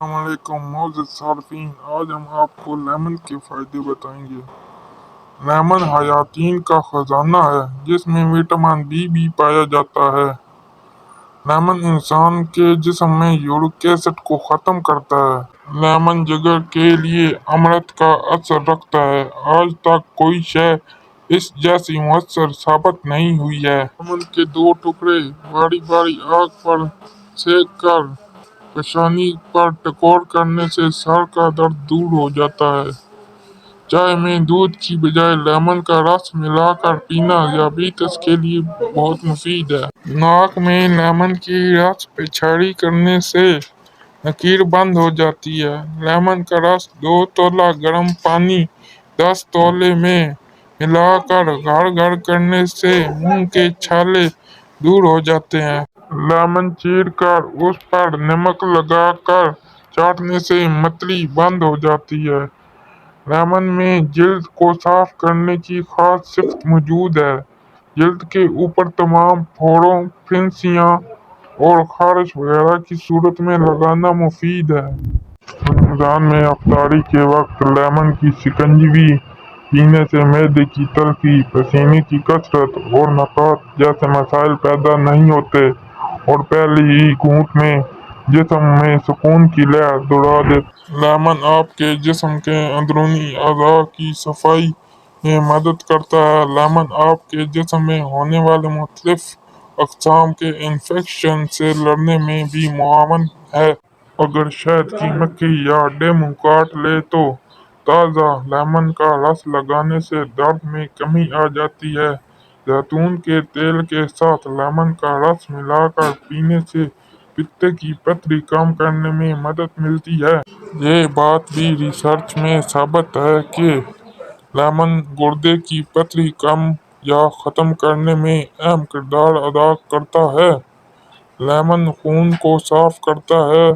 السلام علیکم معزز صارفین، آج ہم آپ کو لیمن کے فائدے بتائیں گے۔ لیمن حیاتین کا خزانہ ہے جس میں وٹامن بی بھی پایا جاتا ہے۔ لیمن انسان کے جسم میں یورک ایسڈ کو ختم کرتا ہے۔ لیمن جگر کے لیے امرت کا اثر رکھتا ہے۔ آج تک کوئی شے اس جیسی مؤثر ثابت نہیں ہوئی ہے۔ لیمن کے 2 ٹکڑے باری باری آگ پر سینک کر پیشانی پر ٹکور کرنے سے سر کا درد دور ہو جاتا ہے۔ چائے میں دودھ کی بجائے لیمن کا رس ملا کر پینا ذیابیطس کے لیے بہت مفید ہے۔ ناک میں لیمن کی رس پیچھاڑی کرنے سے نکیر بند ہو جاتی ہے۔ لیمن کا رس 2 تولہ گرم پانی 10 تولے میں ملا کر گھڑ گھڑ کرنے سے منہ کے چھالے دور ہو جاتے ہیں۔ لیمن چیر کر اس پر نمک لگا کر چاٹنے سے متلی بند ہو جاتی ہے۔ لیمن میں جلد کو صاف کرنے کی خاص صفت موجود ہے۔ جلد کے اوپر تمام پھوڑوں، پھنسیاں اور خارش وغیرہ کی صورت میں لگانا مفید ہے۔ رمضان میں افطاری کے وقت لیمن کی شکنجی پینے سے معدے کی تلخی، پسینے کی کثرت اور نفاخت جیسے مسائل پیدا نہیں ہوتے اور پہلی ہی گھونٹ میں جسم میں سکون کی لہر دوڑا دیتا ہے۔ لیمن آپ کے جسم کے اندرونی اعضاء کی صفائی میں مدد کرتا ہے۔ لیمن آپ کے جسم میں ہونے والے مختلف اقسام کے انفیکشن سے لڑنے میں بھی معاون ہے۔ اگر شہد کی مکھی یا ڈینگو کاٹ لے تو تازہ لیمن کا رس لگانے سے درد میں کمی آ جاتی ہے۔ زیتون کے تیل کے ساتھ لیمن کا رس ملا کر پینے سے پتے کی پتھری کم کرنے میں مدد ملتی ہے۔ یہ بات بھی ریسرچ میں ثابت ہے کہ لیمن گردے کی پتھری کم یا ختم کرنے میں اہم کردار ادا کرتا ہے۔ لیمن خون کو صاف کرتا ہے،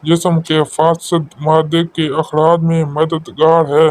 جسم کے فاسد مادے کے اخراج میں مددگار ہے۔